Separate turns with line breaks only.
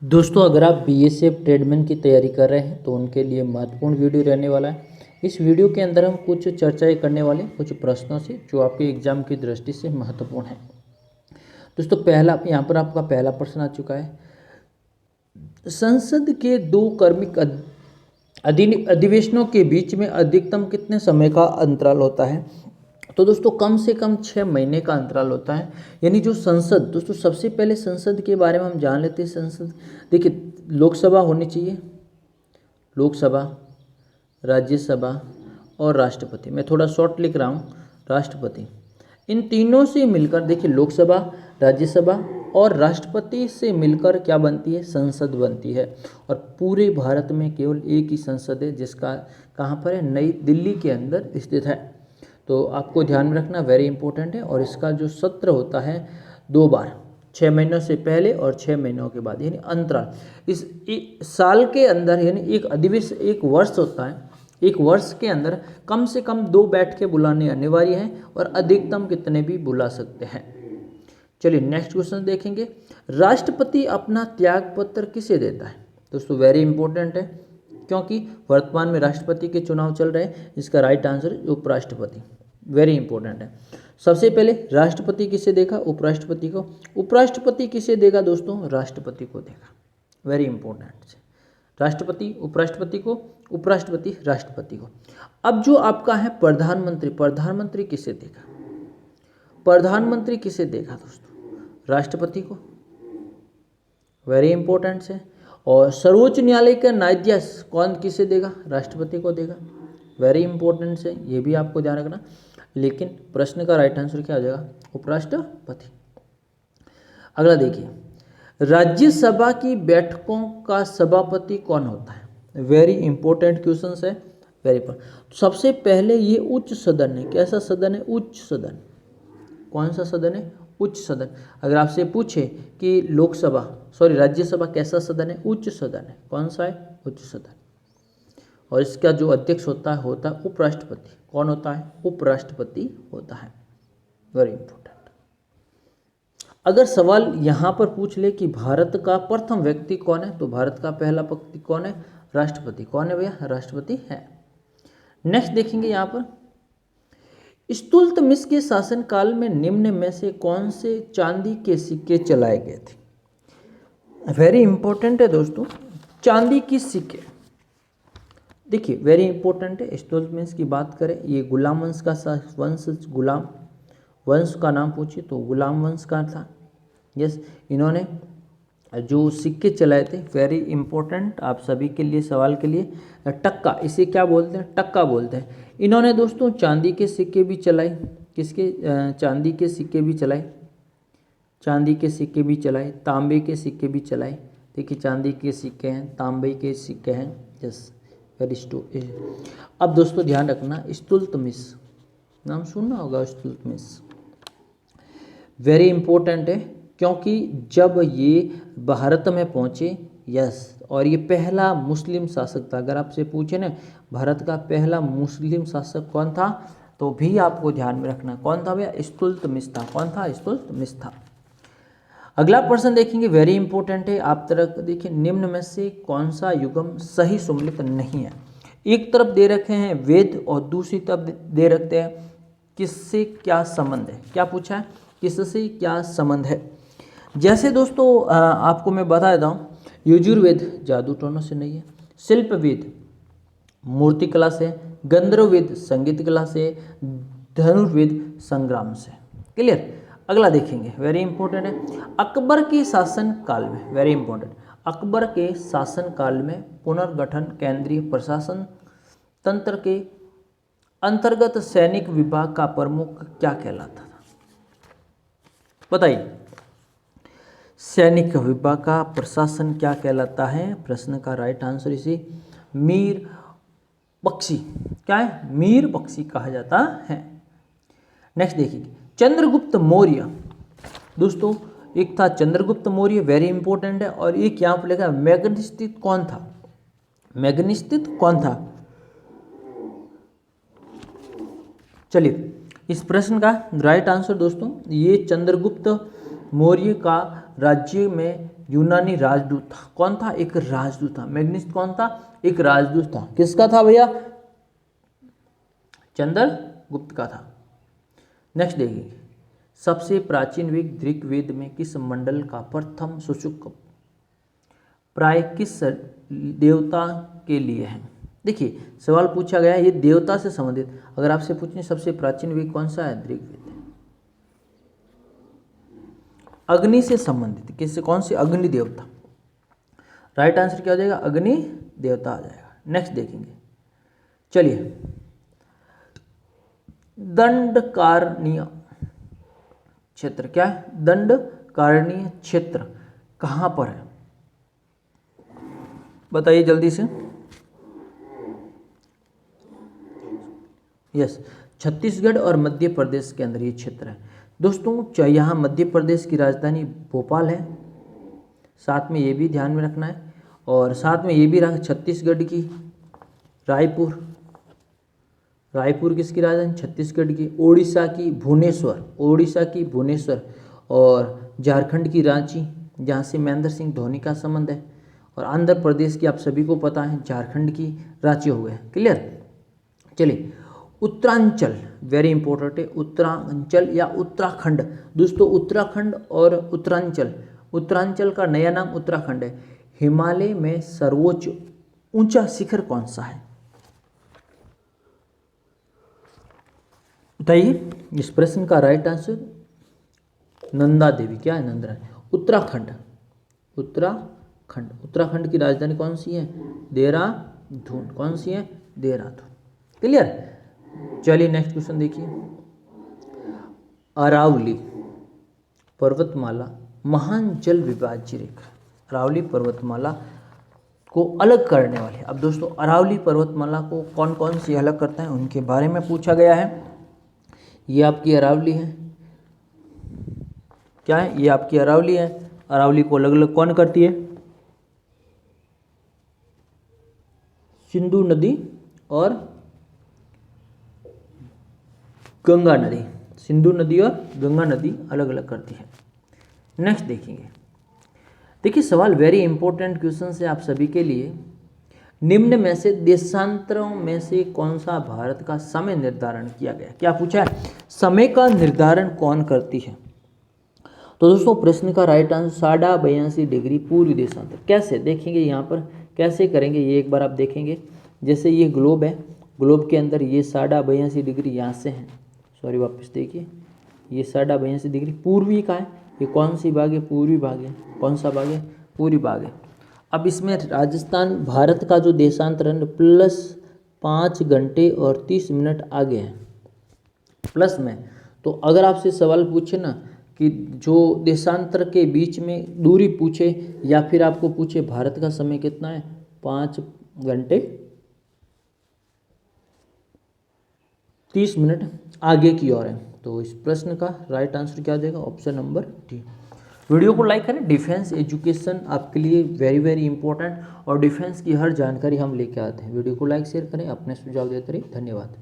दोस्तों, अगर आप बीएसएफ ट्रेडमैन की तैयारी कर रहे हैं तो उनके लिए महत्वपूर्ण वीडियो रहने वाला है। इस वीडियो के अंदर हम कुछ चर्चाएं करने वाले कुछ प्रश्नों से जो आपके एग्जाम की दृष्टि से महत्वपूर्ण है। दोस्तों, पहला यहाँ पर आपका पहला प्रश्न आ चुका है। संसद के दो क्रमिक अधिवेशनों के बीच में अधिकतम कितने समय का अंतराल होता है? तो दोस्तों, कम से कम 6 महीने का अंतराल होता है। यानी जो संसद, दोस्तों सबसे पहले संसद के बारे में हम जान लेते हैं। संसद देखिए, लोकसभा होनी चाहिए, लोकसभा, राज्यसभा और राष्ट्रपति। मैं थोड़ा शॉर्ट लिख रहा हूँ, राष्ट्रपति। इन तीनों से मिलकर देखिए, लोकसभा, राज्यसभा और राष्ट्रपति से मिलकर क्या बनती है? संसद बनती है। और पूरे भारत में केवल एक ही संसद है जिसका कहाँ पर है? नई दिल्ली के अंदर स्थित है। तो आपको ध्यान में रखना, वेरी इंपॉर्टेंट है। और इसका जो सत्र होता है 2 बार, 6 महीनों से पहले और 6 महीनों के बाद, यानी अंतराल। इस साल के अंदर यानी एक अधिवेशन, एक वर्ष होता है, एक वर्ष के अंदर कम से कम 2 बैठकें बुलाने अनिवार्य हैं और अधिकतम कितने भी बुला सकते हैं। चलिए नेक्स्ट क्वेश्चन देखेंगे। राष्ट्रपति अपना त्याग पत्र किसे देता है? दोस्तों वेरी इंपॉर्टेंट है, क्योंकि वर्तमान में राष्ट्रपति के चुनाव चल रहे हैं। इसका राइट आंसर उपराष्ट्रपति। वेरी इंपॉर्टेंट है। सबसे पहले राष्ट्रपति किसे देगा? उपराष्ट्रपति को। उपराष्ट्रपति किसे देगा दोस्तों? राष्ट्रपति को देगा। Very important. राष्ट्रपति उपराष्ट्रपति को, उपराष्ट्रपति राष्ट्रपति को। अब जो आपका है प्रधानमंत्री, प्रधानमंत्री किसे देगा? प्रधानमंत्री किसे देगा दोस्तों? राष्ट्रपति को। वेरी इंपॉर्टेंट है। और सर्वोच्च न्यायालय का न्यायाधीश कौन किसे देगा? राष्ट्रपति को देगा। वेरी इंपॉर्टेंट है, ये भी आपको ध्यान रखना। लेकिन प्रश्न का राइट आंसर क्या हो जाएगा? उपराष्ट्रपति। अगला देखिए, राज्यसभा की बैठकों का सभापति कौन होता है? वेरी इंपॉर्टेंट क्वेश्चन है, वेरी इंपॉर्टेंट। सबसे पहले ये उच्च सदन है। कैसा सदन है? उच्च सदन। कौन सा सदन है? उच्च सदन। अगर आपसे पूछे कि राज्यसभा कैसा सदन है? उच्च सदन है। कौन सा है? उच्च सदन। और इसका जो अध्यक्ष होता है उपराष्ट्रपति। कौन होता है? उपराष्ट्रपति होता है। Very important. अगर सवाल यहाँ पर पूछ ले कि भारत का प्रथम व्यक्ति कौन है, तो भारत का पहला व्यक्ति कौन है? राष्ट्रपति। कौन है भैया? राष्ट्रपति है। नेक्स्ट देखेंगे यहाँ पर, इल्तुतमिश के शासनकाल में निम्न में से कौन से चांदी के सिक्के चलाए गए थे? वेरी इंपॉर्टेंट है दोस्तों, चांदी की सिक्के। देखिए वेरी इंपॉर्टेंट है। इल्तुतमिश की बात करें, ये गुलाम वंश का वंश, गुलाम वंश का नाम पूछिए तो गुलाम वंश का था। यस, इन्होंने जो सिक्के चलाए थे, वेरी इंपॉर्टेंट आप सभी के लिए, सवाल के लिए, टक्का, इसे क्या बोलते हैं? टक्का बोलते हैं। इन्होंने दोस्तों चांदी के सिक्के भी चलाए। किसके? चांदी के सिक्के भी चलाए, चांदी के सिक्के भी चलाए, तांबे के सिक्के भी चलाए। देखिए चांदी के सिक्के हैं, तांबे के सिक्के हैं। Yes, very. अब दोस्तों ध्यान रखना, इल्तुतमिश नाम सुनना होगा, इल्तुतमिश वेरी इंपॉर्टेंट है, क्योंकि जब ये भारत में पहुँचे, यस, और ये पहला मुस्लिम शासक था। अगर आपसे पूछे ना भारत का पहला मुस्लिम शासक कौन था, तो भी आपको ध्यान में रखना कौन था भैया? इल्तुतमिश था। कौन था? इल्तुतमिश था। अगला प्रश्न देखेंगे, वेरी इंपॉर्टेंट है। आप तरफ देखिए, निम्न में से कौन सा युग्म सही सम्मिलित नहीं है? एक तरफ दे रखे हैं वेद और दूसरी तरफ दे रखते हैं किससे क्या संबंध है। क्या पूछा है? किससे क्या संबंध है? जैसे दोस्तों आपको मैं बता देता हूँ, यजुर्वेद जादू टोनों से नहीं है, शिल्पवेद मूर्ति कला से, गंधर्ववेद संगीत कला से, धनुर्वेद संग्राम से। क्लियर? अगला देखेंगे, वेरी इंपॉर्टेंट है। अकबर के शासन काल में, वेरी इंपॉर्टेंट, अकबर के शासन काल में पुनर्गठन केंद्रीय प्रशासन तंत्र के अंतर्गत सैनिक विभाग का प्रमुख क्या कहलाता था? बताइए, सैनिक विभाग का प्रशासन क्या कहलाता है? प्रश्न का राइट आंसर इसी मीर बख्शी। क्या है? मीर बख्शी कहा जाता है। नेक्स्ट देखिए, चंद्रगुप्त मौर्य। दोस्तों एक था चंद्रगुप्त मौर्य, वेरी इंपॉर्टेंट है। और एक यहाँ पर लिखा है मैग्निस्थित कौन था? मैग्निस्थित कौन था? चलिए, इस प्रश्न का राइट आंसर दोस्तों, ये चंद्रगुप्त मौर्य का राज्य में यूनानी राजदूत था। कौन था? एक राजदूत था। मैग्निस कौन था? एक राजदूत था। किसका था भैया? चंद्रगुप्त का था। नेक्स्ट देखिए, सबसे प्राचीन वेद ऋग्वेद में किस मंडल का प्रथम सूचक प्राय किस देवता के लिए है? देखिए सवाल पूछा गया है, ये देवता से संबंधित। अगर आपसे पूछें सबसे प्राचीन वेद कौन सा है? ऋग्वेद। अग्नि से संबंधित, किससे? कौन से? अग्नि देवता। राइट आंसर क्या हो जाएगा? अग्नि देवता आ जाएगा। नेक्स्ट देखेंगे, चलिए, दंडकारण्य क्षेत्र क्या है? दंडकारण्य क्षेत्र कहां पर है? बताइए जल्दी से। यस, छत्तीसगढ़ और मध्य प्रदेश के अंदर ये क्षेत्र है दोस्तों। यहाँ मध्य प्रदेश की राजधानी भोपाल है, साथ में ये भी ध्यान में रखना है। और साथ में ये भी रख छत्तीसगढ़ की रायपुर। रायपुर किसकी राजधानी? छत्तीसगढ़ की। ओडिशा की भुवनेश्वर। ओडिशा की भुवनेश्वर। और झारखंड की रांची, जहाँ से महेंद्र सिंह धोनी का संबंध है। और आंध्र प्रदेश की आप सभी को पता है, झारखंड की रांची हो गए। क्लियर? चलिए, उत्तरांचल वेरी इंपॉर्टेंट है। उत्तरांचल या उत्तराखंड दोस्तों, उत्तराखंड और उत्तरांचल, उत्तरांचल का नया नाम उत्तराखंड है। हिमालय में सर्वोच्च ऊंचा शिखर कौन सा है? बताइए। इस प्रश्न का राइट आंसर नंदा देवी। क्या है? नंदा। उत्तराखंड। उत्तराखंड। उत्तराखंड की राजधानी कौन सी है? देहरादून। कौन सी है? देहरादून। क्लियर? चलिए नेक्स्ट क्वेश्चन देखिए, अरावली पर्वतमाला महान जल विभाज्य रेखा। अरावली पर्वतमाला को अलग करने वाले, अब दोस्तों अरावली पर्वतमाला को कौन कौन सी अलग करता है उनके बारे में पूछा गया है। ये आपकी अरावली है। क्या है? ये आपकी अरावली है। अरावली को अलग अलग कौन करती है? सिंधु नदी और गंगा नदी। सिंधु नदी और गंगा नदी अलग अलग करती है। नेक्स्ट देखेंगे, देखिए सवाल वेरी इंपॉर्टेंट क्वेश्चन है आप सभी के लिए। निम्न में से देशांतरों में से कौन सा भारत का समय निर्धारण किया गया? क्या पूछा है? समय का निर्धारण कौन करती है? तो दोस्तों प्रश्न का राइट आंसर 82.5 डिग्री पूर्वी देशांतर। कैसे देखेंगे यहाँ पर, कैसे करेंगे ये एक बार आप देखेंगे। जैसे ये ग्लोब है, ग्लोब के अंदर ये 82.5 डिग्री यहाँ से है, सॉरी वापस देखिए, ये 82.5 डिग्री पूर्वी का है। ये कौन सी भाग है? पूर्वी भाग है। कौन सा भाग है? पूर्वी भाग है। अब इसमें राजस्थान भारत का जो देशांतर है प्लस 5 घंटे और 30 मिनट आगे है प्लस में। तो अगर आपसे सवाल पूछे ना कि जो देशांतर के बीच में दूरी पूछे या फिर आपको पूछे भारत का समय कितना है, 5 घंटे 30 मिनट आगे की ओर है, तो इस प्रश्न का राइट आंसर क्या हो जाएगा? Option number D. वीडियो को लाइक करें। डिफेंस एजुकेशन आपके लिए वेरी वेरी इंपॉर्टेंट और डिफेंस की हर जानकारी हम लेके आते हैं। वीडियो को लाइक शेयर करें, अपने सुझाव देते रहिए। धन्यवाद।